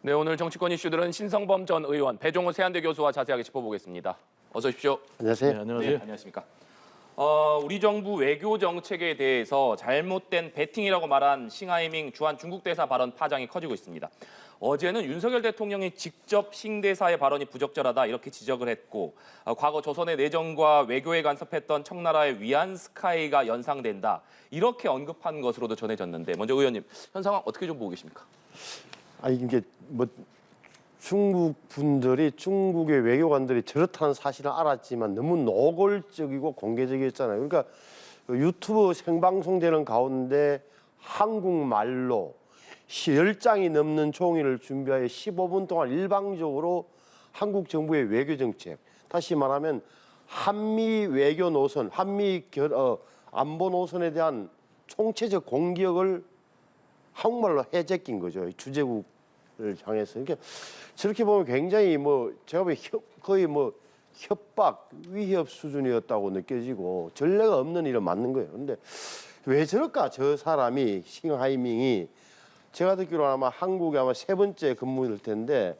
네, 오늘 정치권 이슈들은 신성범 전 의원, 배종우 세한대 교수와 자세하게 짚어보겠습니다. 어서 오십시오. 안녕하세요. 네, 안녕하세요. 네, 안녕하십니까. 우리 정부 외교 정책에 대해서 잘못된 배팅이라고 말한 싱하이밍 주한 중국 대사 발언 파장이 커지고 있습니다. 어제는 윤석열 대통령이 직접 싱 대사의 발언이 부적절하다 이렇게 지적을 했고, 과거 조선의 내정과 외교에 간섭했던 청나라의 위안스카이가 연상된다 이렇게 언급한 것으로도 전해졌는데, 먼저 의원님 현 상황 어떻게 좀 보고 계십니까? 이게 뭐 중국 분들이 중국의 외교관들이 저렇다는 사실을 알았지만 너무 노골적이고 공개적이었잖아요. 그러니까 유튜브 생방송되는 가운데 한국말로 10장이 넘는 종이를 준비하여 15분 동안 일방적으로 한국 정부의 외교 정책, 다시 말하면 한미 외교 노선, 안보 노선에 대한 총체적 공격을 한국말로 해제낀 거죠. 주재국을 향해서. 그러니까 저렇게 보면 굉장히 제가 보기엔 거의 협박, 위협 수준이었다고 느껴지고 전례가 없는 일은 맞는 거예요. 근데 왜 저럴까? 저 사람이 싱하이밍이 제가 듣기로는 아마 한국에 아마 3번째 근무일 텐데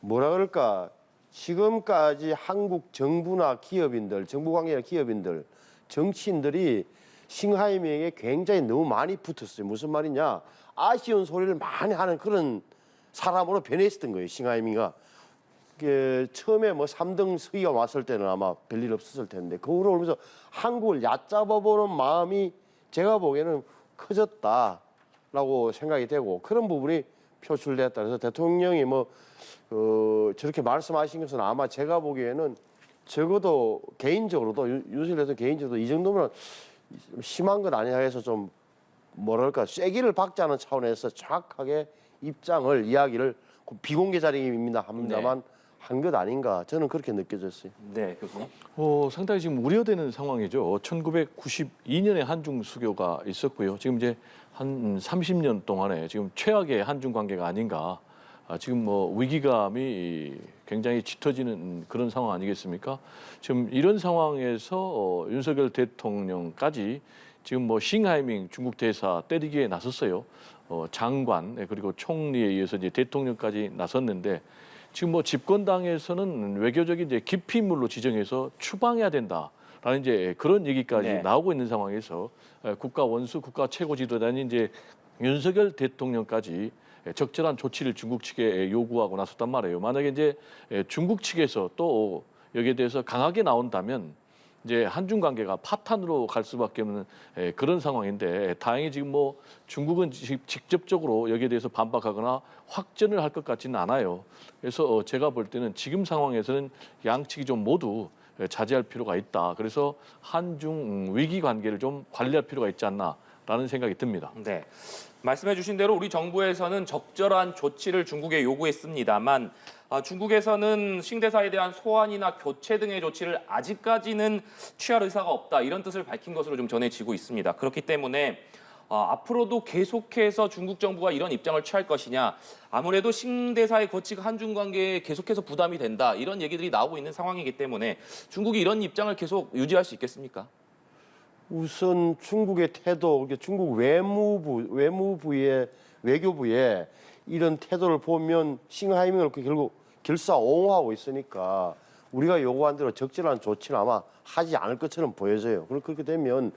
뭐라 그럴까? 지금까지 한국 정부나 기업인들, 정부 관계나 기업인들, 정치인들이 싱하이밍에게 굉장히 너무 많이 붙었어요. 무슨 말이냐? 아쉬운 소리를 많이 하는 그런 사람으로 변해있었던 거예요. 싱하이밍이 처음에 3등 서기가 왔을 때는 아마 별일 없었을 텐데 그 후로 오면서 한국을 얕잡아보는 마음이 제가 보기에는 커졌다라고 생각이 되고, 그런 부분이 표출됐다. 그래서 대통령이 저렇게 말씀하신 것은 아마 제가 보기에는 적어도 개인적으로도 윤석열 대통령 개인적으로도 이 정도면 심한 것 아니냐 해서 좀 뭐랄까 쐐기를 박자는 차원에서 정확하게 이야기를 비공개 자리입니다 합니다만 한 것 아닌가, 저는 그렇게 느껴졌어요. 네, 교수님. 상당히 지금 우려되는 상황이죠. 1992년에 한중 수교가 있었고요. 지금 이제 한 30년 동안에 지금 최악의 한중 관계가 아닌가. 지금 위기감이 굉장히 짙어지는 그런 상황 아니겠습니까? 지금 이런 상황에서 윤석열 대통령까지 지금 싱하이밍 중국 대사 때리기에 나섰어요. 장관 그리고 총리에 이어서 이제 대통령까지 나섰는데, 지금 집권당에서는 외교적인 이제 기피인물로 지정해서 추방해야 된다라는 이제 그런 얘기까지 나오고 있는 상황에서 국가 원수, 국가 최고 지도자인 이제 윤석열 대통령까지 적절한 조치를 중국 측에 요구하고 나섰단 말이에요. 만약에 이제 중국 측에서 또 여기에 대해서 강하게 나온다면 이제 한중 관계가 파탄으로 갈 수밖에 없는 그런 상황인데, 다행히 지금 중국은 직접적으로 여기에 대해서 반박하거나 확전을 할 것 같지는 않아요. 그래서 제가 볼 때는 지금 상황에서는 양측이 좀 모두 자제할 필요가 있다. 그래서 한중 위기 관계를 좀 관리할 필요가 있지 않나라는 생각이 듭니다. 네, 말씀해 주신 대로 우리 정부에서는 적절한 조치를 중국에 요구했습니다만, 중국에서는 싱 대사에 대한 소환이나 교체 등의 조치를 아직까지는 취할 의사가 없다, 이런 뜻을 밝힌 것으로 좀 전해지고 있습니다. 그렇기 때문에 앞으로도 계속해서 중국 정부가 이런 입장을 취할 것이냐, 아무래도 싱 대사의 거취가 한중 관계에 계속해서 부담이 된다, 이런 얘기들이 나오고 있는 상황이기 때문에 중국이 이런 입장을 계속 유지할 수 있겠습니까? 우선 중국의 태도, 중국 외교부의 이런 태도를 보면 싱하이밍을 결국 결사옹호하고 있으니까 우리가 요구한 대로 적절한 조치는 아마 하지 않을 것처럼 보여져요. 그렇게 되면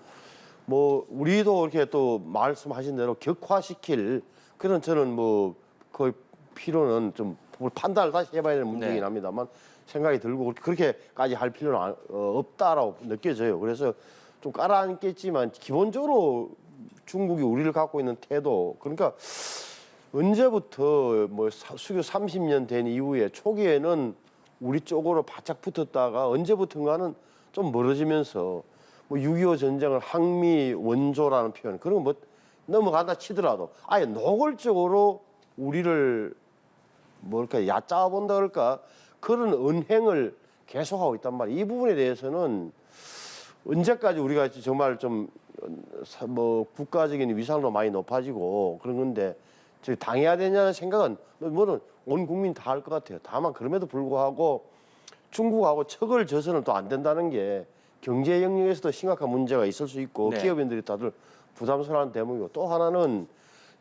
우리도 이렇게 또 말씀하신 대로 격화시킬 그런, 저는 거의 필요는 좀 판단을 다시 해봐야 되는 문제긴 합니다만 생각이 들고, 그렇게까지 할 필요는 없다라고 느껴져요. 그래서 좀 깔아앉겠지만 기본적으로 중국이 우리를 갖고 있는 태도, 그러니까 언제부터 수교 30년 된 이후에 초기에는 우리 쪽으로 바짝 붙었다가 언제부턴가는 좀 멀어지면서 6.25 전쟁을 항미 원조라는 표현, 그런 거 넘어간다 치더라도 아예 노골적으로 우리를 얕잡아본다 그럴까, 그런 언행을 계속하고 있단 말이에요. 이 부분에 대해서는 언제까지 우리가 정말 좀 국가적인 위상도 많이 높아지고 그런 건데 당해야 되냐는 생각은 온 국민 다 할 것 같아요. 다만 그럼에도 불구하고 중국하고 척을 져서는 또 안 된다는 게 경제 영역에서도 심각한 문제가 있을 수 있고 기업인들이 다들 부담스러운 대목이고, 또 하나는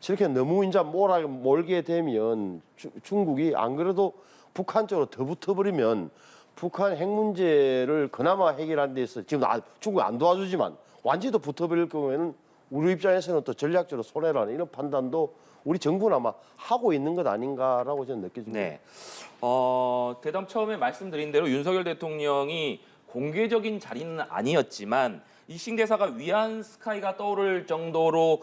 저렇게 너무 이제 몰게 되면 중국이 안 그래도 북한 쪽으로 더 붙어버리면 북한 핵 문제를 그나마 해결하는 데서 지금 중국이 안 도와주지만 완전히 더 붙어버릴 경우에는 우리 입장에서는 또 전략적으로 손해를 하는 이런 판단도 우리 정부는 아마 하고 있는 것 아닌가라고 저는 느껴집니다. 네. 대담 처음에 말씀드린 대로 윤석열 대통령이 공개적인 자리는 아니었지만 이 싱대사가 위안 스카이가 떠오를 정도로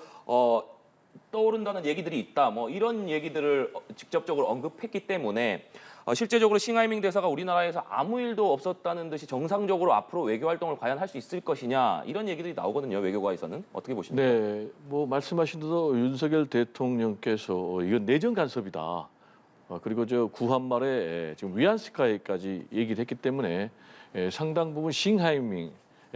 떠오른다는 얘기들이 있다. 뭐 이런 얘기들을 직접적으로 언급했기 때문에 실제적으로 싱하이밍 대사가 우리나라에서 아무 일도 없었다는 듯이 정상적으로 앞으로 외교 활동을 과연 할 수 있을 것이냐 이런 얘기들이 나오거든요. 외교가에서는 어떻게 보십니까? 네, 뭐 말씀하신 대로 윤석열 대통령께서 이건 내정 간섭이다. 그리고 저 구한말에 지금 위안스카이까지 얘기를 했기 때문에 상당 부분 싱하이밍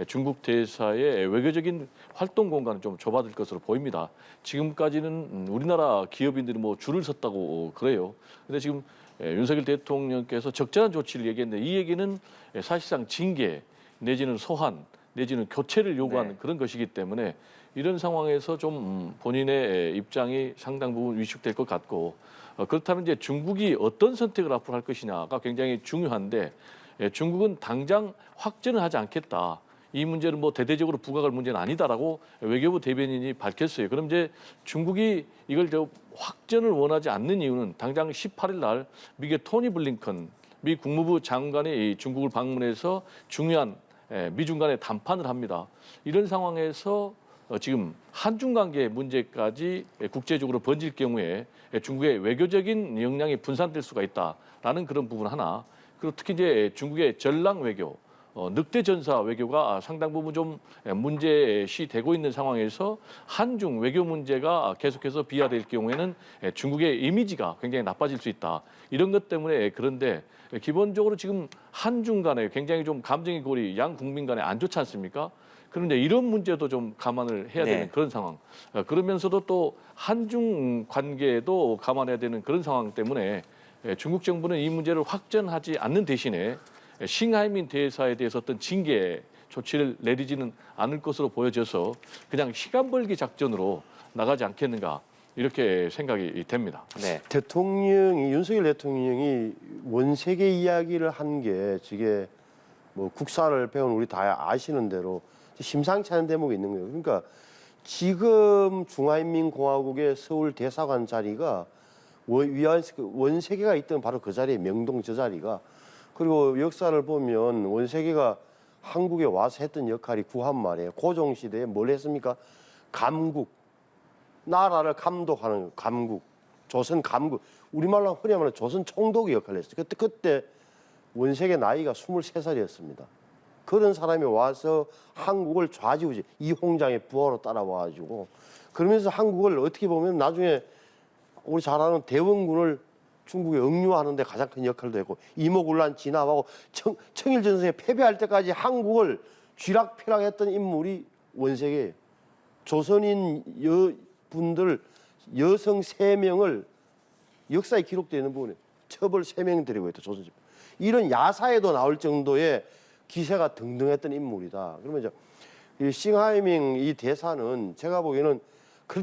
중국 대사의 외교적인 활동 공간은 좀 좁아질 것으로 보입니다. 지금까지는 우리나라 기업인들이 뭐 줄을 섰다고 그래요. 근데 지금 윤석열 대통령께서 적절한 조치를 얘기했는데 이 얘기는 사실상 징계 내지는 소환 내지는 교체를 요구하는 네. 그런 것이기 때문에 이런 상황에서 좀 본인의 입장이 상당 부분 위축될 것 같고 그렇다면 이제 중국이 어떤 선택을 앞으로 할 것이냐가 굉장히 중요한데 중국은 당장 확전을 하지 않겠다. 이 문제는 뭐 대대적으로 부각할 문제는 아니다라고 외교부 대변인이 밝혔어요. 그럼 이제 중국이 이걸 확전을 원하지 않는 이유는 당장 18일 날 미국의 토니 블링컨 미 국무부 장관이 중국을 방문해서 중요한 미중 간의 담판을 합니다. 이런 상황에서 지금 한중 관계 문제까지 국제적으로 번질 경우에 중국의 외교적인 역량이 분산될 수가 있다라는 그런 부분 하나. 그리고 특히 이제 중국의 전랑 외교, 늑대 전사 외교가 상당 부분 좀 문제시되고 있는 상황에서 한중 외교 문제가 계속해서 비화될 경우에는 중국의 이미지가 굉장히 나빠질 수 있다. 이런 것 때문에 그런데 기본적으로 지금 한중 간에 굉장히 좀 감정의 골이 양 국민 간에 안 좋지 않습니까? 그런데 이런 문제도 좀 감안을 해야 되는 네. 그런 상황. 그러면서도 또 한중 관계도 감안해야 되는 그런 상황 때문에 중국 정부는 이 문제를 확전하지 않는 대신에 싱하이민 대사에 대해서 어떤 징계 조치를 내리지는 않을 것으로 보여져서 그냥 시간 벌기 작전으로 나가지 않겠는가 이렇게 생각이 됩니다. 네. 윤석열 대통령이 원세계 이야기를 한 게 저게 뭐 국사를 배운 우리 다 아시는 대로 심상치 않은 대목이 있는 거예요. 그러니까 지금 중화인민공화국의 서울 대사관 자리가 원세계가 있던 바로 그 자리에 명동 저 자리가 그리고 역사를 보면 원세계가 한국에 와서 했던 역할이 구한말에 고종시대에 뭘 했습니까? 감국, 나라를 감독하는 감국, 조선 감국, 우리말로 흔히 말하는 조선 총독의 역할을 했어요. 그때 원세계 나이가 23살이었습니다. 그런 사람이 와서 한국을 좌지우지 이홍장의 부하로 따라와가지고 그러면서 한국을 어떻게 보면 나중에 우리 잘 아는 대원군을 중국에 억류하는 데 가장 큰 역할도 했고 이모군란 진압하고 청일전쟁에 패배할 때까지 한국을 쥐락펴락했던 인물이 원세계예요. 조선인 분들 여성 3명을 역사에 기록되어 있는 부분에 처벌 3명 드리고 있다. 조선집. 이런 야사에도 나올 정도의 기세가 등등했던 인물이다. 그러면 이제 이 싱하이밍 이 대사는 제가 보기에는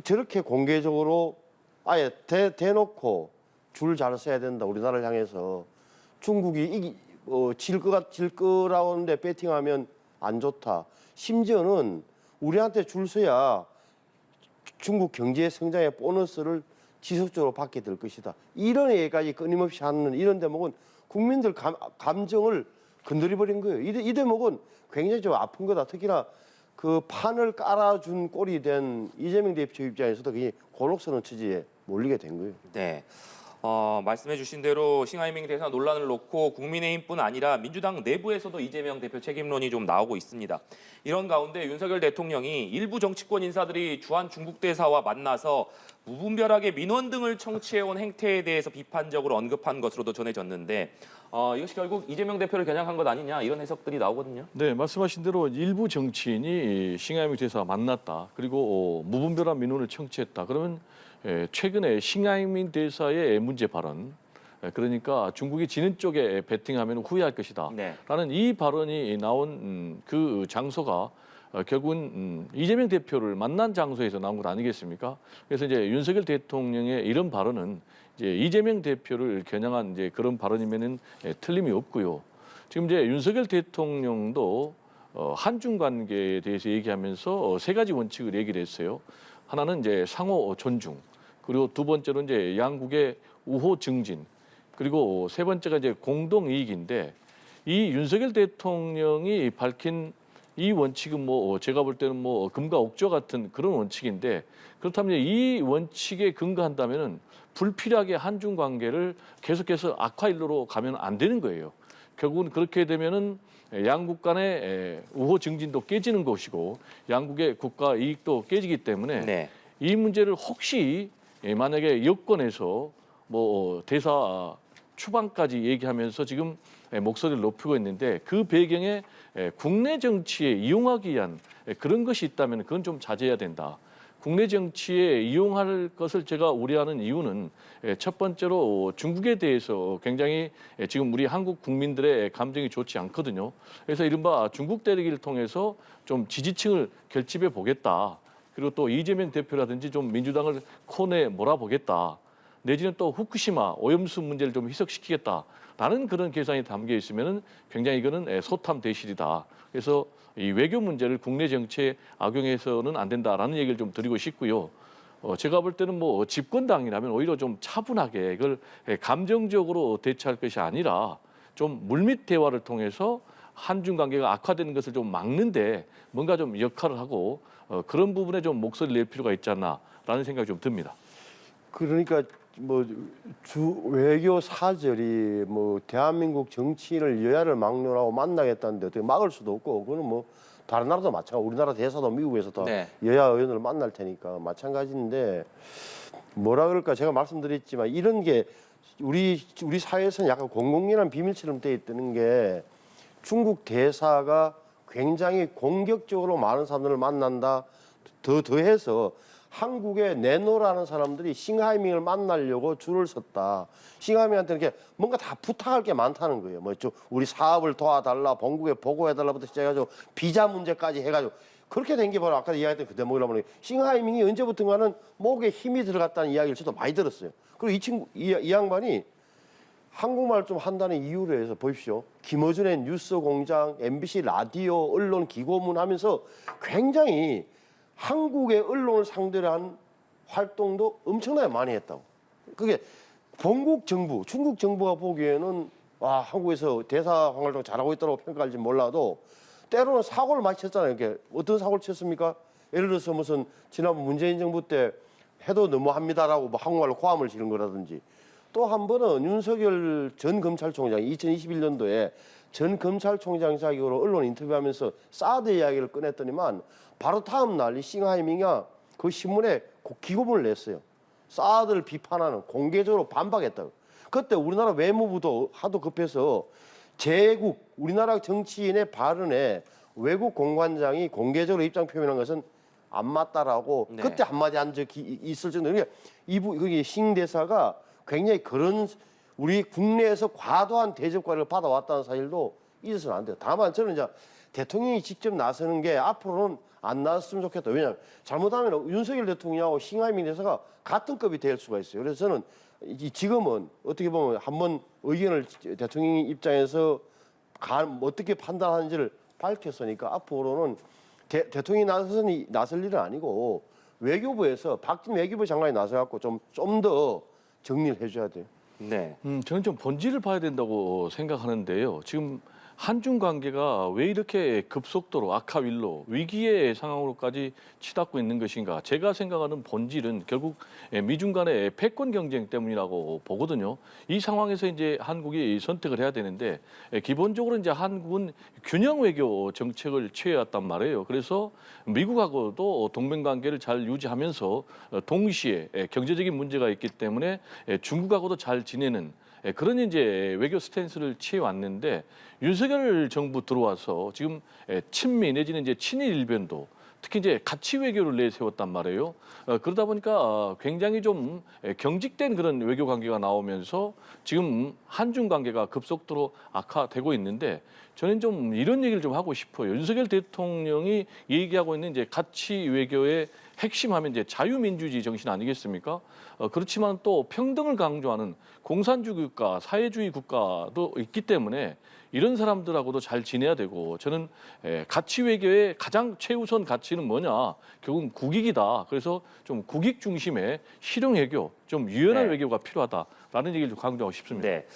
저렇게 공개적으로 아예 대놓고 줄 잘 서야 된다. 우리나라를 향해서 중국이 질 거라고 하는데 배팅하면 안 좋다. 심지어는 우리한테 줄 서야 중국 경제 성장의 보너스를 지속적으로 받게 될 것이다. 이런 얘기까지 끊임없이 하는 이런 대목은 국민들 감정을 건드려버린 거예요. 이 대목은 굉장히 좀 아픈 거다. 특히나 그 판을 깔아준 꼴이 된 이재명 대표 입장에서도 굉장히 곤혹스러운 처지에 몰리게 된 거예요. 네. 말씀해 주신 대로 싱하이밍 대사 논란을 놓고 국민의힘뿐 아니라 민주당 내부에서도 이재명 대표 책임론이 좀 나오고 있습니다. 이런 가운데 윤석열 대통령이 일부 정치권 인사들이 주한 중국 대사와 만나서 무분별하게 민원 등을 청취해온 행태에 대해서 비판적으로 언급한 것으로도 전해졌는데 이것이 결국 이재명 대표를 겨냥한 것 아니냐 이런 해석들이 나오거든요. 네, 말씀하신 대로 일부 정치인이 싱하이밍 대사와 만났다. 그리고 무분별한 민원을 청취했다. 그러면 최근에 싱하이밍 대사의 문제 발언, 그러니까 중국이 지는 쪽에 배팅하면 후회할 것이다. 네. 라는 이 발언이 나온 그 장소가 결국은 이재명 대표를 만난 장소에서 나온 것 아니겠습니까? 그래서 이제 윤석열 대통령의 이런 발언은 이제 이재명 대표를 겨냥한 이제 그런 발언이면은 틀림이 없고요. 지금 이제 윤석열 대통령도 한중 관계에 대해서 얘기하면서 세 가지 원칙을 얘기를 했어요. 하나는 이제 상호 존중, 그리고 두 번째로 이제 양국의 우호 증진, 그리고 세 번째가 이제 공동 이익인데 이 윤석열 대통령이 밝힌 이 원칙은 뭐 제가 볼 때는 뭐 금과 옥조 같은 그런 원칙인데 그렇다면 이 원칙에 근거한다면은 불필요하게 한중 관계를 계속해서 악화일로로 가면 안 되는 거예요. 결국은 그렇게 되면은 양국 간의 우호 증진도 깨지는 것이고 양국의 국가 이익도 깨지기 때문에 네. 이 문제를 혹시 만약에 여권에서 뭐 대사 추방까지 얘기하면서 지금 목소리를 높이고 있는데 그 배경에 국내 정치에 이용하기 위한 그런 것이 있다면 그건 좀 자제해야 된다. 국내 정치에 이용할 것을 제가 우려하는 이유는 첫 번째로 중국에 대해서 굉장히 지금 우리 한국 국민들의 감정이 좋지 않거든요. 그래서 이른바 중국 때리기를 통해서 좀 지지층을 결집해 보겠다. 그리고 또 이재명 대표라든지 좀 민주당을 코너에 몰아보겠다. 내지는 또 후쿠시마 오염수 문제를 좀 희석시키겠다라는 그런 계산이 담겨 있으면은 굉장히 이거는 소탐 대실이다. 그래서 이 외교 문제를 국내 정치에 악용해서는 안 된다라는 얘기를 좀 드리고 싶고요. 제가 볼 때는 뭐 집권당이라면 오히려 좀 차분하게 이걸 감정적으로 대처할 것이 아니라 좀 물밑 대화를 통해서 한중 관계가 악화되는 것을 좀 막는데 뭔가 좀 역할을 하고 그런 부분에 좀 목소리를 낼 필요가 있지 않나라는 생각이 좀 듭니다. 그러니까 뭐 외교 사절이 뭐 대한민국 정치인을 여야를 막론하고 만나겠다는데 어떻게 막을 수도 없고 그거는 뭐 다른 나라도 마찬가지. 우리나라 대사도 미국에서도 네. 여야 의원을 만날 테니까 마찬가지인데 뭐라 그럴까 제가 말씀드렸지만 이런 게 우리 사회에서는 약간 공공연한 비밀처럼 돼 있다는 게 중국 대사가 굉장히 공격적으로 많은 사람들을 만난다. 더해서 한국에 내노라는 사람들이 싱하이밍을 만나려고 줄을 섰다. 싱하이밍한테 이렇게 뭔가 다 부탁할 게 많다는 거예요. 뭐 우리 사업을 도와달라, 본국에 보고해달라부터 시작해가지고 비자 문제까지 해가지고 그렇게 된 게 바로 아까 이야기했던 그 대목이라면 싱하이밍이 언제부턴가는 목에 힘이 들어갔다는 이야기를 저도 많이 들었어요. 그리고 이 양반이 한국말 좀 한다는 이유로 해서 보십시오. 김어준의 뉴스공장, MBC 라디오, 언론 기고문 하면서 굉장히 한국의 언론을 상대로 한 활동도 엄청나게 많이 했다고. 그게 본국 정부, 중국 정부가 보기에는 와 한국에서 대사 활동 잘하고 있다고 평가할지 몰라도 때로는 사고를 많이 쳤잖아요. 이게 어떤 사고를 쳤습니까? 예를 들어서 무슨 지난번 문재인 정부 때 해도 너무합니다라고 뭐 한국말로 고함을 지른 거라든지 또 한 번은 윤석열 전 검찰총장이 2021년도에 전 검찰총장 자격으로 언론 인터뷰하면서 사드 이야기를 꺼냈더니만 바로 다음 날 이 싱하이밍이 그 신문에 기고문을 냈어요. 사드를 비판하는 공개적으로 반박했다고. 그때 우리나라 외무부도 하도 급해서 제국 우리나라 정치인의 발언에 외국 공관장이 공개적으로 입장 표명한 것은 안 맞다라고 네. 그때 한마디 한 적이 있을 정도로 그게 싱 대사가 굉장히 그런 우리 국내에서 과도한 대접과를 받아왔다는 사실도 잊어서는 안 돼요. 다만 저는 이제 대통령이 직접 나서는 게 앞으로는 안 나왔으면 좋겠다. 왜냐하면 잘못하면 윤석열 대통령하고 싱하이밍 대사가 같은 급이 될 수가 있어요. 그래서 저는 지금은 어떻게 보면 한번 의견을 대통령 입장에서 어떻게 판단하는지를 밝혔으니까 앞으로는 대통령이 나설 일은 아니고 외교부에서 박진 외교부 장관이 나서갖고 좀 더 정리를 해줘야 돼요. 네. 저는 좀 본질을 봐야 된다고 생각하는데요. 지금 한중 관계가 왜 이렇게 급속도로 악화윌로 위기의 상황으로까지 치닫고 있는 것인가? 제가 생각하는 본질은 결국 미중 간의 패권 경쟁 때문이라고 보거든요. 이 상황에서 이제 한국이 선택을 해야 되는데 기본적으로 이제 한국은 균형 외교 정책을 취해왔단 말이에요. 그래서 미국하고도 동맹 관계를 잘 유지하면서 동시에 경제적인 문제가 있기 때문에 중국하고도 잘 지내는 그런 이제 외교 스탠스를 취해 왔는데 윤석열 정부 들어와서 지금 친미 내지는 이제 친일 일변도 특히 이제 가치 외교를 내세웠단 말이에요. 그러다 보니까 굉장히 좀 경직된 그런 외교 관계가 나오면서 지금 한중 관계가 급속도로 악화되고 있는데 저는 좀 이런 얘기를 좀 하고 싶어요. 윤석열 대통령이 얘기하고 있는 이제 가치 외교의 핵심하면 이제 자유민주주의 정신 아니겠습니까? 그렇지만 또 평등을 강조하는 공산주의 국가, 사회주의 국가도 있기 때문에 이런 사람들하고도 잘 지내야 되고 저는 가치 외교의 가장 최우선 가치는 뭐냐? 결국은 국익이다. 그래서 좀 국익 중심의 실용 외교, 좀 유연한 네. 외교가 필요하다라는 얘기를 좀 강조하고 싶습니다. 네.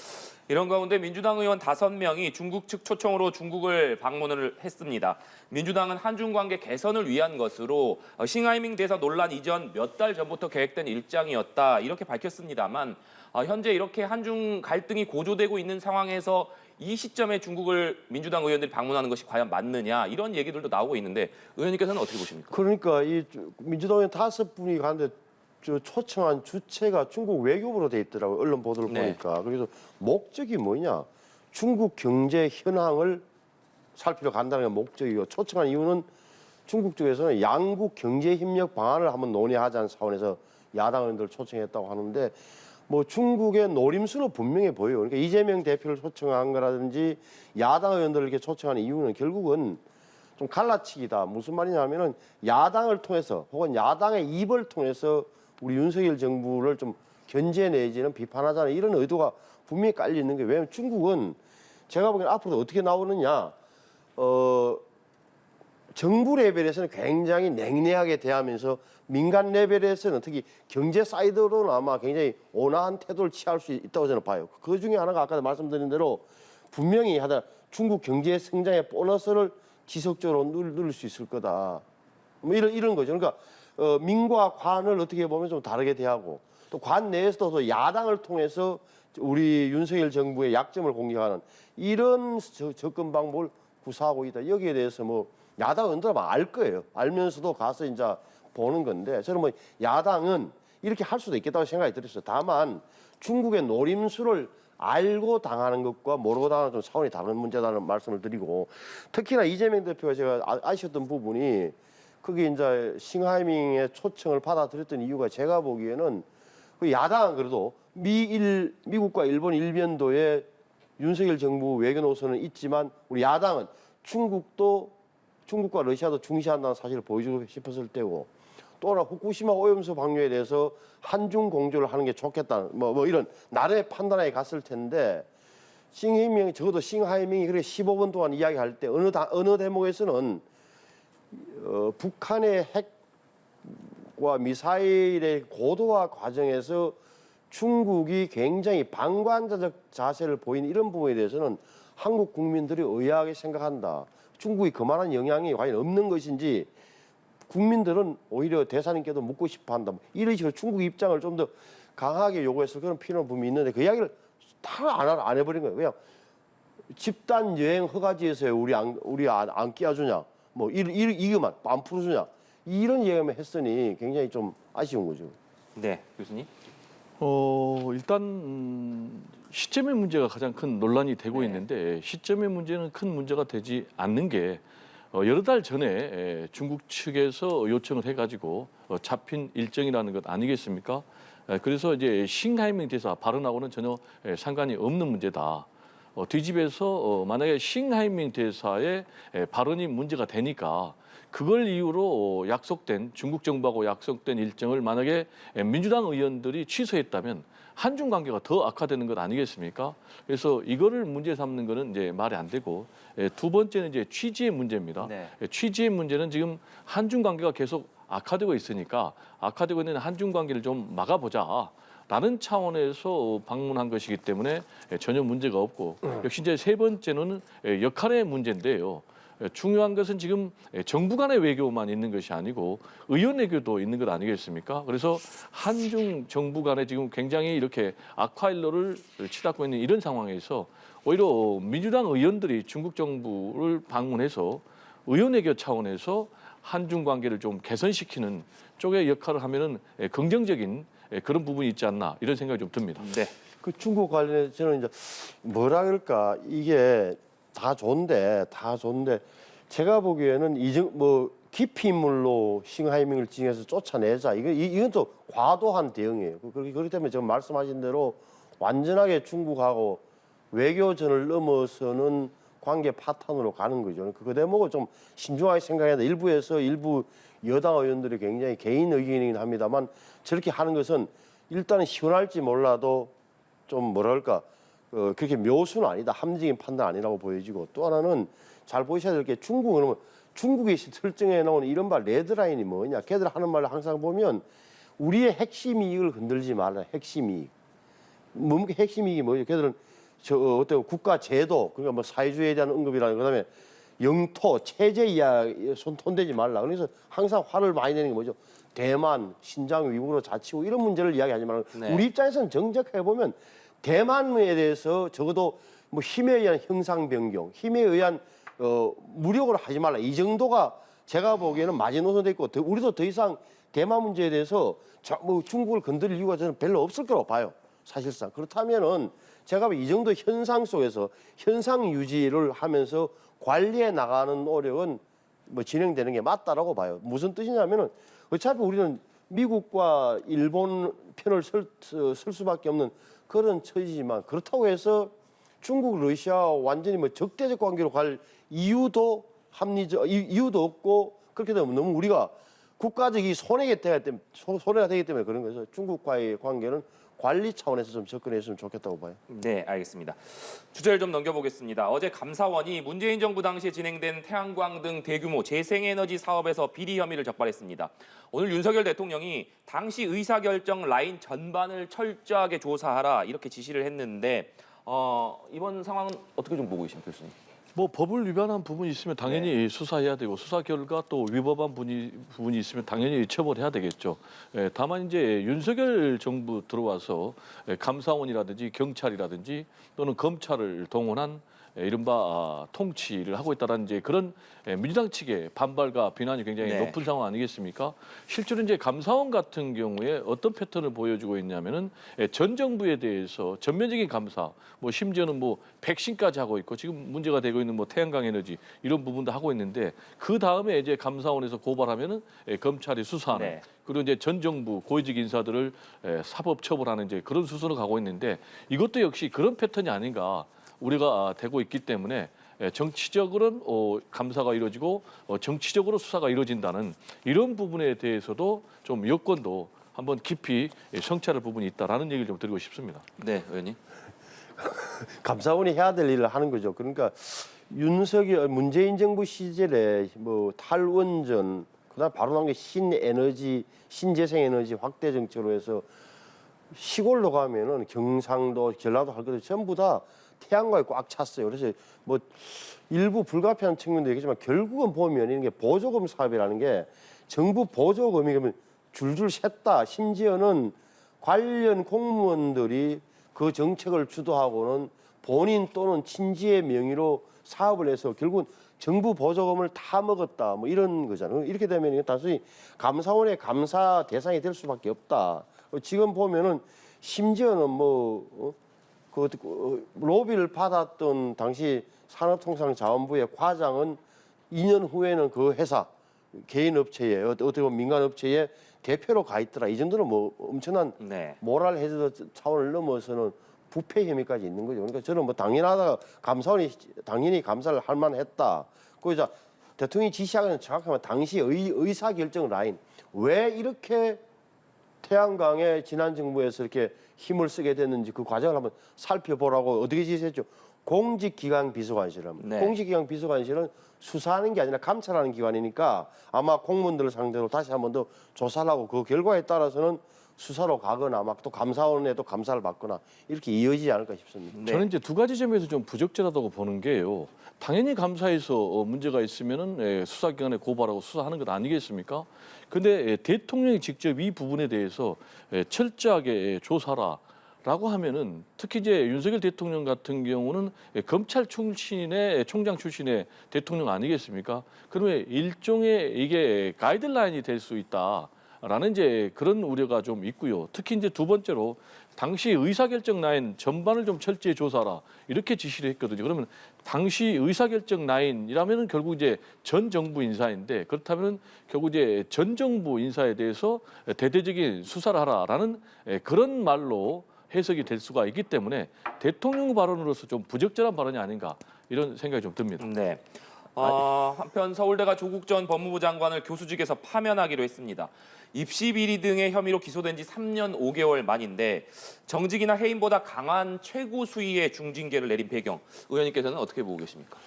이런 가운데 민주당 의원 5명이 중국 측 초청으로 중국을 방문을 했습니다. 민주당은 한중 관계 개선을 위한 것으로 싱하이밍 대사 논란 이전 몇 달 전부터 계획된 일정이었다 이렇게 밝혔습니다만 현재 이렇게 한중 갈등이 고조되고 있는 상황에서 이 시점에 중국을 민주당 의원들이 방문하는 것이 과연 맞느냐 이런 얘기들도 나오고 있는데 의원님께서는 어떻게 보십니까? 그러니까 이 민주당 의원 5분이 가는데 저 초청한 주체가 중국 외교부로 돼 있더라고요. 언론 보도를 네. 보니까. 그래서 목적이 뭐냐? 중국 경제 현황을 살피러 간다는 게 목적이고 초청한 이유는 중국 쪽에서는 양국 경제 협력 방안을 한번 논의하자는 차원에서 야당 의원들을 초청했다고 하는데 뭐 중국의 노림수는 분명해 보여요. 그러니까 이재명 대표를 초청한 거라든지 야당 의원들을 이렇게 초청하는 이유는 결국은 좀 갈라치기다. 무슨 말이냐면은 야당을 통해서 혹은 야당의 입을 통해서 우리 윤석열 정부를 좀 견제 내지는 비판하자는 이런 의도가 분명히 깔려 있는 게 왜냐하면 중국은 제가 보기에는 앞으로 어떻게 나오느냐 정부 레벨에서는 굉장히 냉랭하게 대하면서 민간 레벨에서는 특히 경제 사이드로는 아마 굉장히 온화한 태도를 취할 수 있다고 저는 봐요. 그 중에 하나가 아까 말씀드린 대로 분명히 하다 중국 경제 성장의 보너스를 지속적으로 누릴 수 있을 거다. 뭐 이런 거죠. 그러니까 민과 관을 어떻게 보면 좀 다르게 대하고 또 관 내에서도 또 야당을 통해서 우리 윤석열 정부의 약점을 공격하는 이런 접근 방법을 구사하고 있다. 여기에 대해서 뭐 야당 의원들은 아마 알 거예요. 알면서도 가서 이제 보는 건데 저는 뭐 야당은 이렇게 할 수도 있겠다고 생각이 들었어요. 다만 중국의 노림수를 알고 당하는 것과 모르고 당하는 좀 차원이 다른 문제다는 말씀을 드리고 특히나 이재명 대표가 제가 아쉬웠던 부분이 그게 이제 싱하이밍의 초청을 받아들였던 이유가 제가 보기에는 그 야당은 그래도 미국과 일본 일변도에 윤석열 정부 외교 노선은 있지만 우리 야당은 중국과 러시아도 중시한다는 사실을 보여주고 싶었을 때고 또 하나 후쿠시마 오염수 방류에 대해서 한중 공조를 하는 게 좋겠다 뭐 이런 나름의 판단에 갔을 텐데 싱하이밍이 적어도 싱하이밍이 그렇게 15분 동안 이야기할 때 어느 대목에서는 북한의 핵과 미사일의 고도화 과정에서 중국이 굉장히 방관자적 자세를 보이는 이런 부분에 대해서는 한국 국민들이 의아하게 생각한다. 중국이 그만한 영향이 과연 없는 것인지 국민들은 오히려 대사님께도 묻고 싶어한다. 이런 식으로 중국 입장을 좀 더 강하게 요구했을 그런 필요한 부분이 있는데 그 이야기를 다 안 해버린 거예요. 그냥 집단 여행 허가지에서 우리 안 끼워주냐. 뭐 이거만 안 풀어주냐 이런 얘기만 했으니 굉장히 좀 아쉬운 거죠. 네, 교수님. 일단 시점의 문제가 가장 큰 논란이 되고 있는데 시점의 문제는 큰 문제가 되지 않는 게 여러 달 전에 중국 측에서 요청을 해가지고 잡힌 일정이라는 것 아니겠습니까? 그래서 이제 싱하이밍 대사 발언하고는 전혀 상관이 없는 문제다. 뒤집에서 만약에 싱하이밍 대사의 발언이 문제가 되니까 그걸 이유로 약속된 중국 정부하고 약속된 일정을 만약에 민주당 의원들이 취소했다면 한중 관계가 더 악화되는 것 아니겠습니까? 그래서 이거를 문제 삼는 거는 이제 말이 안 되고 두 번째는 이제 취지의 문제입니다. 네. 취지의 문제는 지금 한중 관계가 계속 악화되고 있으니까 악화되고 있는 한중 관계를 좀 막아보자. 라는 차원에서 방문한 것이기 때문에 전혀 문제가 없고 역시 이제 세 번째는 역할의 문제인데요. 중요한 것은 지금 정부 간의 외교만 있는 것이 아니고 의원 외교도 있는 것 아니겠습니까? 그래서 한중 정부 간에 지금 굉장히 이렇게 악화일로를 치닫고 있는 이런 상황에서 오히려 민주당 의원들이 중국 정부를 방문해서 의원 외교 차원에서 한중 관계를 좀 개선시키는 쪽의 역할을 하면은 긍정적인 그런 부분이 있지 않나 이런 생각이 좀 듭니다. 네. 그 중국 관련해서 저는 이제 뭐라 그럴까 이게 다 좋은데 제가 보기에는 기피 인물로 싱하이밍을 지정해서 쫓아내자. 이건 또 과도한 대응이에요. 그렇기 때문에 지금 말씀하신 대로 완전하게 중국하고 외교전을 넘어서는 관계 파탄으로 가는 거죠. 그 대목을 좀 신중하게 생각해야 돼. 일부 여당 의원들이 굉장히 개인 의견이긴 합니다만 저렇게 하는 것은 일단은 시원할지 몰라도 좀 뭐랄까 그렇게 묘수는 아니다. 합리적인 판단 아니라고 보여지고 또 하나는 잘 보셔야 될 게 중국은 중국이 설정해 놓은 이른바 레드라인이 뭐냐. 걔들 하는 말을 항상 보면 우리의 핵심 이익을 흔들지 말라. 핵심 이익. 뭡니까 핵심 이익이 뭐죠? 걔들은 어떤 국가 제도 그러니까 뭐 사회주의에 대한 언급이라는 그다음에 영토 체제 이야기 손대지 말라. 그래서 항상 화를 많이 내는 게 뭐죠? 대만, 신장 위구르 자치구 이런 문제를 이야기하지만 네. 우리 입장에서는 정적해 보면 대만에 대해서 적어도 뭐 힘에 의한 형상 변경, 힘에 의한 무력으로 하지 말라. 이 정도가 제가 보기에는 마지노선돼 있고 우리도 더 이상 대만 문제에 대해서 뭐 중국을 건드릴 이유가 저는 별로 없을 거라고 봐요. 사실상 그렇다면은 제가 이 정도 현상 속에서 현상 유지를 하면서 관리해 나가는 노력은 뭐 진행되는 게 맞다라고 봐요. 무슨 뜻이냐면은 어차피 우리는 미국과 일본 편을 쓸 수밖에 없는 그런 처지지만 그렇다고 해서 중국, 러시아 완전히 뭐 적대적 관계로 갈 이유도 이유도 없고 그렇게 되면 너무 우리가 국가적인 손해가 되기 때문에 그런 거죠. 중국과의 관계는 관리 차원에서 좀 접근했으면 좋겠다고 봐요. 네, 알겠습니다. 주제를 좀 넘겨보겠습니다. 어제 감사원이 문재인 정부 당시에 진행된 태양광 등 대규모 재생에너지 사업에서 비리 혐의를 적발했습니다. 오늘 윤석열 대통령이 당시 의사결정 라인 전반을 철저하게 조사하라 이렇게 지시를 했는데 이번 상황은 어떻게 좀 보고 계십니까, 교수님? 뭐 법을 위반한 부분이 있으면 당연히 수사해야 되고 수사 결과 또 위법한 부분이 있으면 당연히 처벌해야 되겠죠. 다만 이제 윤석열 정부 들어와서 감사원이라든지 경찰이라든지 또는 검찰을 동원한 이른바 통치를 하고 있다는 이제 그런 민주당 측의 반발과 비난이 굉장히 네. 높은 상황 아니겠습니까? 실제로 이제 감사원 같은 경우에 어떤 패턴을 보여주고 있냐면은 전 정부에 대해서 전면적인 감사, 뭐 심지어는 뭐 백신까지 하고 있고 지금 문제가 되고 있는 뭐 태양광 에너지 이런 부분도 하고 있는데 그 다음에 이제 감사원에서 고발하면은 검찰이 수사하는 네. 그리고 이제 전 정부 고위직 인사들을 사법 처벌하는 이제 그런 수순을 가고 있는데 이것도 역시 그런 패턴이 아닌가. 우리가 되고 있기 때문에 정치적으로는 감사가 이루어지고 정치적으로 수사가 이루어진다는 이런 부분에 대해서도 좀 여건도 한번 깊이 성찰할 부분이 있다라는 얘기를 좀 드리고 싶습니다. 네, 의원님. 감사원이 해야 될 일을 하는 거죠. 그러니까 문재인 정부 시절에 뭐 탈원전 그다음 바로 나온 게 신재생에너지 확대 정책으로 해서 시골로 가면은 경상도, 전라도 할 것들 전부 다 태양광이 꽉 찼어요. 그래서 뭐 일부 불가피한 측면도 있겠지만 결국은 보면 이런 게 보조금 사업이라는 게 정부 보조금이 그러면 줄줄 샜다. 심지어는 관련 공무원들이 그 정책을 주도하고는 본인 또는 친지의 명의로 사업을 해서 결국은 정부 보조금을 다 먹었다. 뭐 이런 거잖아요. 이렇게 되면 이건 단순히 감사원의 감사 대상이 될 수밖에 없다. 지금 보면은 심지어는 로비를 받았던 당시 산업통상자원부의 과장은 2년 후에는 그 회사 개인 업체에 어떻게 보면 민간 업체에 대표로 가 있더라. 이 정도는 뭐 엄청난 네. 모랄 해저 차원을 넘어서는 부패 혐의까지 있는 거죠. 그러니까 저는 뭐 당연하다. 감사원이 당연히 감사를 할 만했다. 그리고 대통령이 지시하기는 정확하면 당시 의사결정 라인 왜 이렇게 태양광에 지난 정부에서 이렇게 힘을 쓰게 됐는지 그 과정을 한번 살펴보라고 어떻게 지시했죠? 공직기강 비서관실은 네. 공직기강 비서관실은 수사하는 게 아니라 감찰하는 기관이니까 아마 공무원들을 상대로 다시 한번 더 조사를 하고 그 결과에 따라서는 수사로 가거나 아마 또 감사원에도 감사를 받거나 이렇게 이어지지 않을까 싶습니다. 네. 저는 이제 두 가지 점에서 좀 부적절하다고 보는 게요. 당연히 감사에서 문제가 있으면은 수사기관에 고발하고 수사하는 것 아니겠습니까? 근데 대통령이 직접 이 부분에 대해서 철저하게 조사라라고 하면은 특히 이제 윤석열 대통령 같은 경우는 검찰 출신의 총장 출신의 대통령 아니겠습니까? 그러면 일종의 이게 가이드라인이 될 수 있다. 라는 이제 그런 우려가 좀 있고요. 특히 이제 두 번째로 당시 의사결정 라인 전반을 좀 철저히 조사하라 이렇게 지시를 했거든요. 그러면 당시 의사결정 라인이라면은 결국 이제 전 정부 인사인데 그렇다면은 결국 이제 전 정부 인사에 대해서 대대적인 수사를 하라라는 그런 말로 해석이 될 수가 있기 때문에 대통령 발언으로서 좀 부적절한 발언이 아닌가 이런 생각이 좀 듭니다. 네. 한편 서울대가 조국 전 법무부 장관을 교수직에서 파면하기로 했습니다. 입시 비리 등의 혐의로 기소된 지 3년 5개월 만인데 정직이나 해임보다 강한 최고 수위의 중징계를 내린 배경, 의원님께서는 어떻게 보고 계십니까?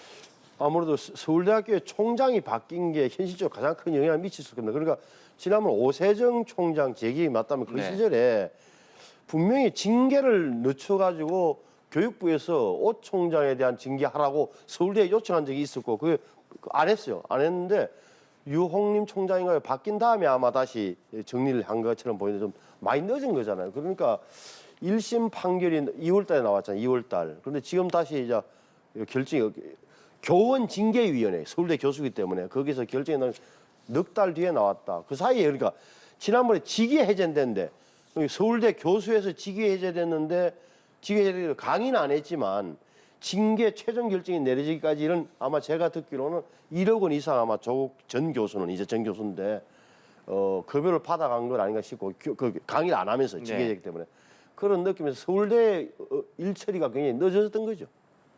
아무래도 서울대학교의 총장이 바뀐 게 현실적으로 가장 큰 영향을 미쳤을 겁니다. 그러니까 지난번 오세정 총장 제 기억이 맞다면 그 네. 시절에 분명히 징계를 늦춰가지고 교육부에서 오 총장에 대한 징계하라고 서울대에 요청한 적이 있었고 그게 안 했어요. 안 했는데 유홍림 총장인가요? 바뀐 다음에 아마 다시 정리를 한 것처럼 보이는데 좀 많이 늦은 거잖아요. 그러니까 1심 판결이 2월 달에 나왔잖아요. 2월 달. 그런데 지금 다시 이제 결정이 교원 징계위원회 서울대 교수기 때문에 거기서 결정이 나면 넉 달 뒤에 나왔다. 그 사이에 그러니까 지난번에 직위 해제됐는데 서울대 교수에서 직위 해제됐는데 직위 해제를 강의는 안 했지만 징계 최종 결정이 내려지기까지는 아마 제가 듣기로는 1억 원 이상 아마 조국 전 교수는 이제 전 교수인데 급여를 받아간 건 아닌가 싶고 그 강의를 안 하면서 징계 해제 때문에 그런 느낌에서 서울대 일 처리가 굉장히 늦어졌던 거죠.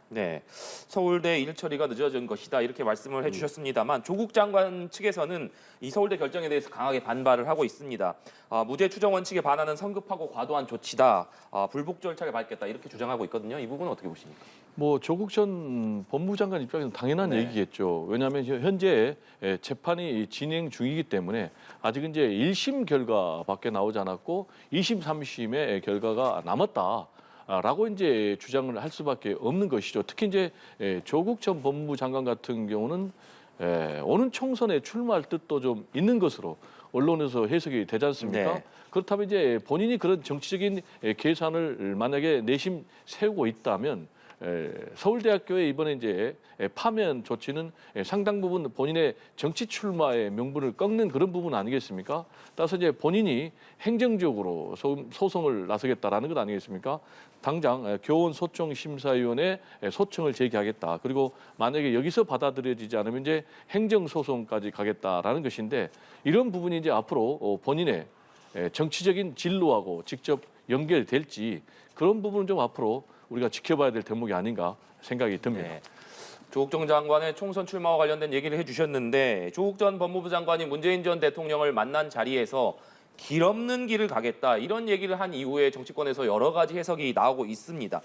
네, 서울대 일 처리가 늦어진 것이다 이렇게 말씀을 해주셨습니다만 조국 장관 측에서는 이 서울대 결정에 대해서 강하게 반발을 하고 있습니다. 무죄 추정 원칙에 반하는 성급하고 과도한 조치다, 불복 절차를 밟겠다 이렇게 주장하고 있거든요. 이 부분은 어떻게 보십니까? 뭐 조국 전 법무부 장관 입장에서는 당연한 네. 얘기겠죠. 왜냐하면 현재 재판이 진행 중이기 때문에 아직은 이제 1심 결과밖에 나오지 않았고 2심, 3심의 결과가 남았다. 라고 이제 주장을 할 수밖에 없는 것이죠. 특히 이제 조국 전 법무부 장관 같은 경우는 오는 총선에 출마할 뜻도 좀 있는 것으로 언론에서 해석이 되지 않습니까? 네. 그렇다면 이제 본인이 그런 정치적인 계산을 만약에 내심 세우고 있다면 서울대학교에 이번에 이제 파면 조치는 상당 부분 본인의 정치 출마의 명분을 꺾는 그런 부분 아니겠습니까? 따라서 이제 본인이 행정적으로 소송을 나서겠다라는 것 아니겠습니까? 당장 교원소송심사위원회 소청을 제기하겠다. 그리고 만약에 여기서 받아들여지지 않으면 이제 행정소송까지 가겠다라는 것인데 이런 부분이 이제 앞으로 본인의 정치적인 진로하고 직접 연결될지 그런 부분은 좀 앞으로 우리가 지켜봐야 될 대목이 아닌가 생각이 듭니다. 네. 조국 전 장관의 총선 출마와 관련된 얘기를 해주셨는데 조국 전 법무부 장관이 문재인 전 대통령을 만난 자리에서 길 없는 길을 가겠다 이런 얘기를 한 이후에 정치권에서 여러 가지 해석이 나오고 있습니다.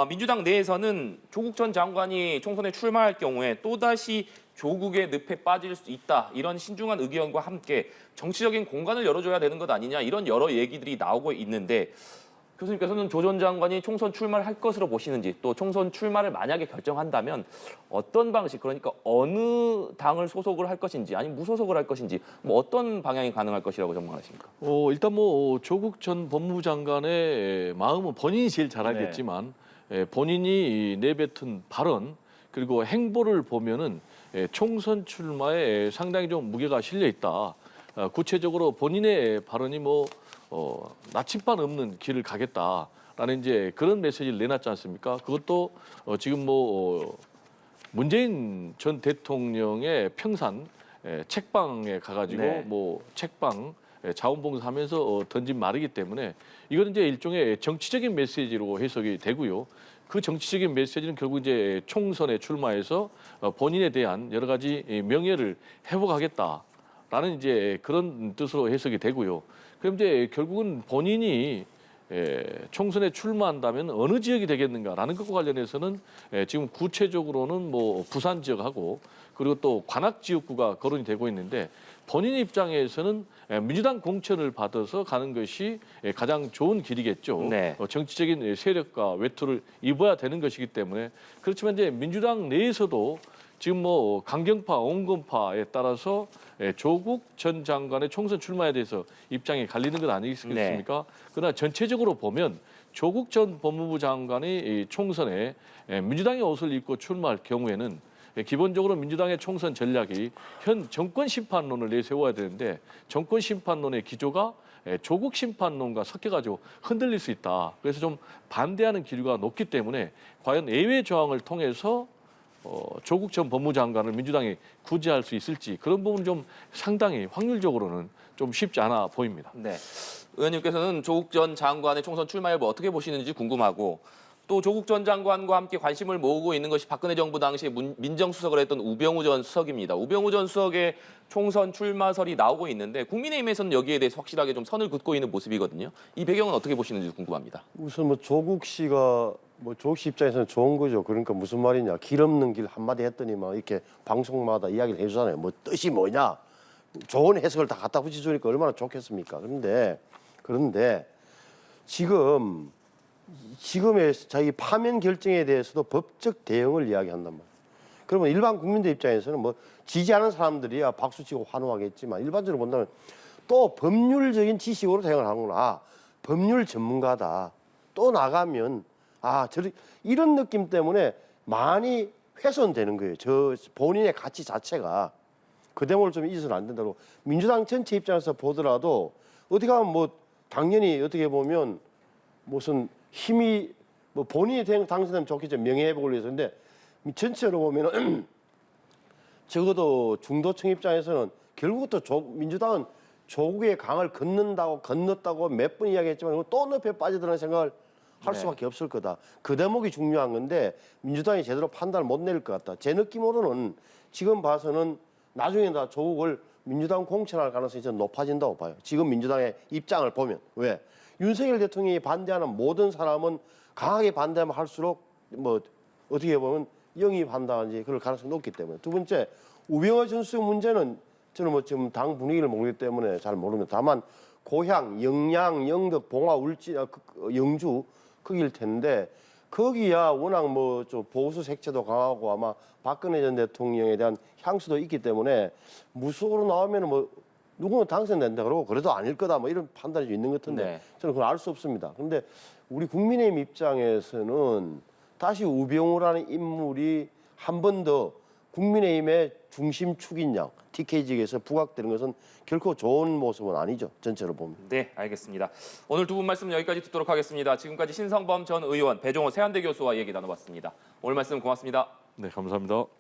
민주당 내에서는 조국 전 장관이 총선에 출마할 경우에 또다시 조국의 늪에 빠질 수 있다 이런 신중한 의견과 함께 정치적인 공간을 열어줘야 되는 것 아니냐 이런 여러 얘기들이 나오고 있는데 교수님께서는 조 전 장관이 총선 출마를 할 것으로 보시는지 또 총선 출마를 만약에 결정한다면 어떤 방식 그러니까 어느 당을 소속을 할 것인지 아니면 무소속을 할 것인지 뭐 어떤 방향이 가능할 것이라고 전망하십니까? 일단 뭐 조국 전 법무부 장관의 마음은 본인이 제일 잘 알겠지만 본인이 내뱉은 발언 그리고 행보를 보면은 총선 출마에 상당히 좀 무게가 실려 있다. 구체적으로 본인의 발언이 뭐 나침반 없는 길을 가겠다라는 이제 그런 메시지를 내놨지 않습니까? 그것도 지금 뭐 문재인 전 대통령의 평산 책방에 가가지고 네. 뭐 책방 자원봉사하면서 던진 말이기 때문에 이거는 이제 일종의 정치적인 메시지로 해석이 되고요. 그 정치적인 메시지는 결국 이제 총선에 출마해서 본인에 대한 여러 가지 명예를 회복하겠다라는 이제 그런 뜻으로 해석이 되고요. 그럼 이제 결국은 본인이 총선에 출마한다면 어느 지역이 되겠는가라는 것과 관련해서는 지금 구체적으로는 뭐 부산 지역하고 그리고 또 관악 지역구가 거론이 되고 있는데 본인 입장에서는 민주당 공천을 받아서 가는 것이 가장 좋은 길이겠죠. 네. 정치적인 세력과 외투를 입어야 되는 것이기 때문에 그렇지만 이제 민주당 내에서도 지금 뭐 강경파, 온건파에 따라서 조국 전 장관의 총선 출마에 대해서 입장이 갈리는 것 아니겠습니까? 그러나 전체적으로 보면 조국 전 법무부 장관이 이 총선에 민주당의 옷을 입고 출마할 경우에는 기본적으로 민주당의 총선 전략이 현 정권 심판론을 내세워야 되는데 정권 심판론의 기조가 조국 심판론과 섞여가지고 흔들릴 수 있다. 그래서 좀 반대하는 기류가 높기 때문에 과연 예외 조항을 통해서 조국 전 법무장관을 민주당이 구제할 수 있을지 그런 부분 좀 상당히 확률적으로는 좀 쉽지 않아 보입니다. 네. 의원님께서는 조국 전 장관의 총선 출마 여부 어떻게 보시는지 궁금하고 또 조국 전 장관과 함께 관심을 모으고 있는 것이 박근혜 정부 당시에 민정수석을 했던 우병우 전 수석입니다. 우병우 전 수석의 총선 출마설이 나오고 있는데 국민의힘에서는 여기에 대해서 확실하게 좀 선을 긋고 있는 모습이거든요. 이 배경은 어떻게 보시는지 궁금합니다. 우선 뭐 조국 씨가 뭐 조국 씨 입장에서는 좋은 거죠. 그러니까 무슨 말이냐. 길 없는 길 한마디 했더니 막 이렇게 방송마다 이야기를 해주잖아요. 뭐 뜻이 뭐냐. 좋은 해석을 다 갖다 붙여주니까 얼마나 좋겠습니까. 그런데 지금의 자기 파면 결정에 대해서도 법적 대응을 이야기한단 말이에요. 그러면 일반 국민들 입장에서는 뭐 지지하는 사람들이야 박수치고 환호하겠지만 일반적으로 본다면 또 법률적인 지식으로 대응을 하는구나. 아, 법률 전문가다. 또 나가면 이런 느낌 때문에 많이 훼손되는 거예요. 저 본인의 가치 자체가 그 대목을 좀 잊어서는 안 된다고. 민주당 전체 입장에서 보더라도 어디 가면 뭐 당연히 어떻게 보면 무슨 힘이 뭐 본인이 당선되면 좋겠죠. 명예회복을 위해서. 근데 전체로 보면은 적어도 중도층 입장에서는 결국 또 민주당은 조국의 강을 건넜다고 몇 번 이야기했지만 또 늪에 빠져드는 생각을 할 수밖에 없을 거다. 그 대목이 중요한 건데 민주당이 제대로 판단을 못 내릴 것 같다. 제 느낌으로는 지금 봐서는 나중에 다 조국을 민주당 공천할 가능성이 좀 높아진다고 봐요. 지금 민주당의 입장을 보면. 왜? 윤석열 대통령이 반대하는 모든 사람은 강하게 반대하면 할수록 뭐 어떻게 보면 영입한다든지 그럴 가능성이 높기 때문에. 두 번째, 우병우 전 수석 문제는 저는 뭐 지금 당 분위기를 모르기 때문에 잘 모릅니다. 다만 고향, 영양, 영덕, 봉화, 울진, 영주 거길 텐데 거기야 워낙 뭐 좀 보수 색채도 강하고 아마 박근혜 전 대통령에 대한 향수도 있기 때문에 무속으로 나오면은 뭐 누구는 당선된다 그러고 그래도 아닐 거다 뭐 이런 판단이 좀 있는 것 같은데 네. 저는 그걸 알 수 없습니다. 그런데 우리 국민의힘 입장에서는 다시 우병우라는 인물이 한 번 더 국민의힘의 중심 축인 양 TK직에서 부각되는 것은 결코 좋은 모습은 아니죠. 전체로 보면. 네, 알겠습니다. 오늘 두 분 말씀 여기까지 듣도록 하겠습니다. 지금까지 신성범 전 의원, 배종호 세한대 교수와 얘기 나눠봤습니다. 오늘 말씀 고맙습니다. 네, 감사합니다.